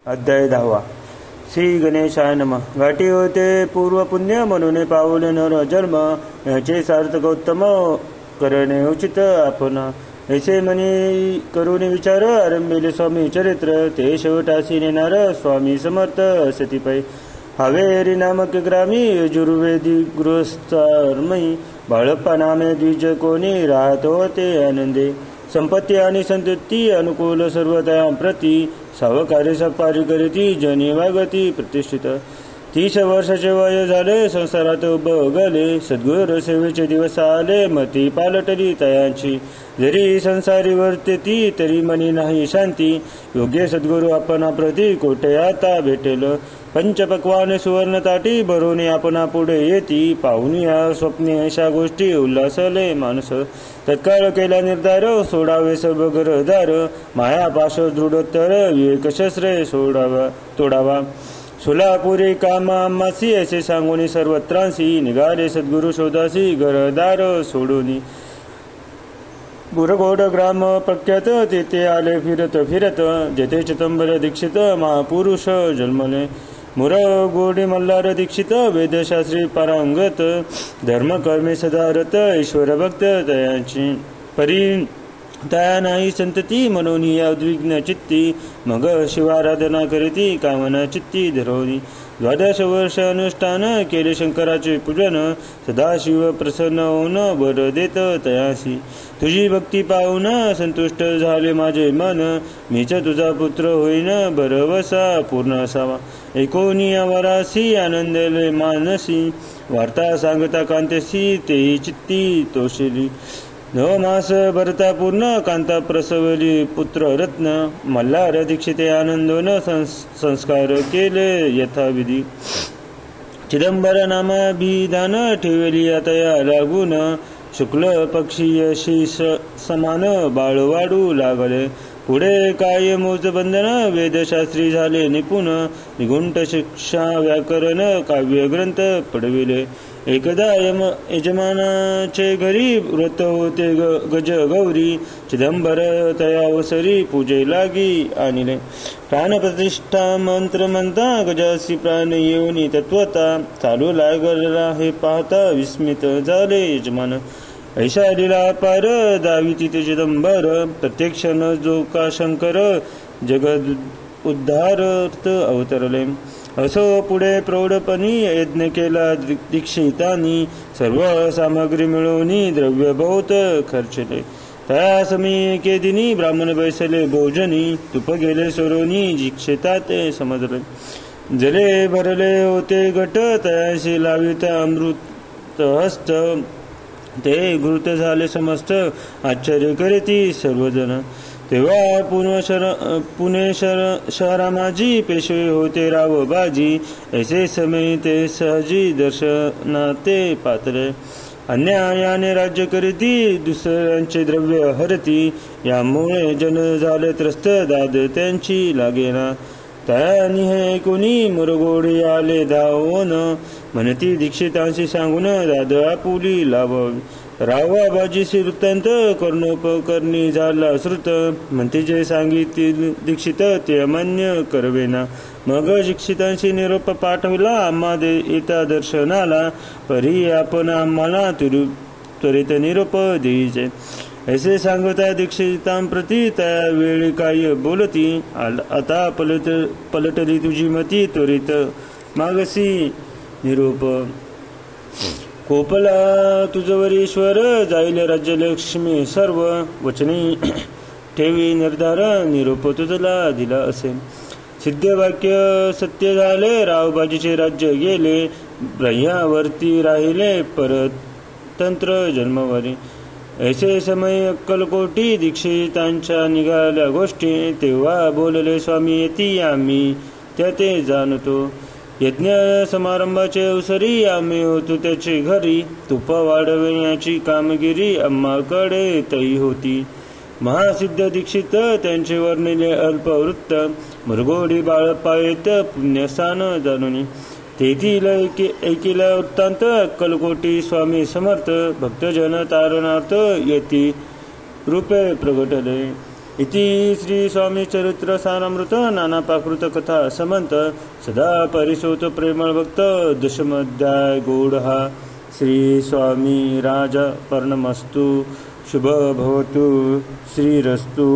अध्याय 10. श्री गणेशाय नमः. गाठी होते पूर्वपुण्य म्हणून पावले नर जन्म, याचे सार्थकोत्तम करणे उचित आपण. ऐसे म्हणे करून विचार आरंभिले स्वामी चरित्र, ते शेवटासी नेणार स्वामी समर्थ असती पै. हावेरी नामक ग्रामी यजुर्वेदी गृहस्थारमयी, बाळप्पा नामे द्विज कोणी राहत होते आनंदे. संपत्ती आणि संतती अनुकूल सर्वतया प्रती, सावकारी सपारी करीती जनी वागती प्रतिष्ठित. 30 वर्षाचे वय झाले संसारात बगले, सद्गुर सेवेचे दिवस आले मती पालटली तयांची. जरी संसारी वर्तेती तरी मनी नाही शांती, योग्य सद्गुरु आपणा प्रती कोठे आता भेटेल. पंचपक्वाने सुवर्ण ताटी भरून आपणा पुढे येती, पाहुनी या स्वप्ने अशा गोष्टी उल्हासले माणस. तत्काळ केला निर्धार सोडावे सर्व घरदार, माया पाश दृढोत्तर विवेक शस्त्रे तोडावा. सोलापुरी कामासी असे सांगून सर्वत्रांसी, निघाले सद्गुरु शोधासी घरदार सोडून. गुरगोड ग्राम प्रख्यात तेथे आले फिरत फिरत, जेथे चिदंबर दीक्षित महापुरुष जन्मले. मुरगोडी मल्हार दीक्षित वेदशास्त्री पारंगत, धर्मकर्मे सदारत ईश्वर भक्त तयांची. परी तया नाही संतती म्हणून या उद्विग्न चित्ती, मग शिवाराधना करीती कामना चित्ती धरवली. 12 वर्ष अनुष्ठान केले शंकराचे पूजन, सदाशिव प्रसन्न होऊन वर देत तयासी. तुझी भक्ती पाहून संतुष्ट झाले माझे मन, मीच तुझा पुत्र होईन भरवसा पूर्ण असावा. एकोणी वरासी आनंदले मानसी, वार्ता सांगता कांतेसी तेही चित्ती तोषिली. 9 मास भरता पूर्ण कांता प्रसवली पुत्र रत्न, मल्हार दीक्षिते आनंदोन संस्कार केले यथाविधी. चिदंबर नामाभिधान ठेवली तया लागून, शुक्ल पक्षी समान बाळ वाढू लागले. पुढे काय मोज बंधन वेदशास्त्री झाले निपुण, निगुंठ शिक्षा व्याकरण काव्य ग्रंथ पडविले. एकदा यजमानाचे घरी व्रत होते गज गौरी, चिदंबर तयावसरी पूजे लागी आणले. प्राणप्रतिष्ठा मंत्र म्हणता गजासी प्राण येऊनी तत्वता, चालू लागला हे पाहता विस्मित झाले यजमान. ऐशा लीला पार दाविती ते चिदंबर, प्रत्यक्ष न जो का शंकर जगद उद्धारार्थ अवतरले. असो पुढे प्रौढपणी यज्ञ केला दीक्षितांनी, सर्व सामग्री मिळवणी द्रव्य बहुत खर्चले. त्या समी एके दिनी ब्राह्मण बैसले भोजनी, तुप गेले सोरोनी दीक्षितात समजले. जले भरले होते घट तयाशी लावित अमृत हस्त, ते घृत झाले समस्त आश्चर्य करीती सर्वजण. तेव्हा पुणे शहरामाजी पेशवे होते राव बाजी, ऐसे समय ते सहजी दर्शनाते पात्र. अन्यायाने राज्य करीती दुसऱ्यांचे द्रव्य हरती, यामुळे जन झाले त्रस्त दाद त्यांची लागेना. त्यानी हे कोणी मुरगोडी आले धावून, म्हणती दीक्षितांशी सांगून दाद आपुली लावावी. रावा बाजीशी वृत्तांत कर्णोपकर्णी झाला श्रुत, म्हणते जे सांगितले दीक्षित ते अमान्य करवेना. मग दीक्षितांशी निरोप पाठविला आम्हा येता दर्शनाला, परी आपण आम्हाला त्वरित निरोप देईचे. ऐसे सांगता दीक्षितांप्रती त्यावेळी काय बोलती, आता पलटली तुझी मती त्वरित मागसी निरोप. कोपला तुझवर ईश्वर जाईल राज्यलक्ष्मी सर्व, वचनी ठेवी निर्धार निरोप तुझला दिला असे. सिद्ध वाक्य सत्य झाले रावबाजीचे राज्य गेले, ब्रह्यावरती राहिले परतंत्र जन्मवारी. ऐसे समय अक्कलकोटी दीक्षितांच्या निघाल्या गोष्टी, तेव्हा बोलले स्वामी येती आम्ही त्या ते जाणतो. यज्ञ समारंभाचे अवसरी आम्ही होतो त्याचे घरी, तुप वाढविण्याची कामगिरी आम्हाकडे तई होती. महासिद्ध दीक्षित त्यांचे वर्णिले अल्पवृत्त, मुरगोडी बाळप्पा येत पुण्यस्थान जाणून. तेथील ऐकिला वृत्तांत अक्कलकोटी स्वामी समर्थ, भक्तजन तारणार्थ येती रूपे प्रगटले. इति श्री स्वामी चरित्र सारामृत नाना पाकृत कथा समंत सदा परिसोत प्रेमळ भक्त दशमध्याय गूढः श्री स्वामी राज पर्णमस्तु शुभ भवतु श्रीरस्तु।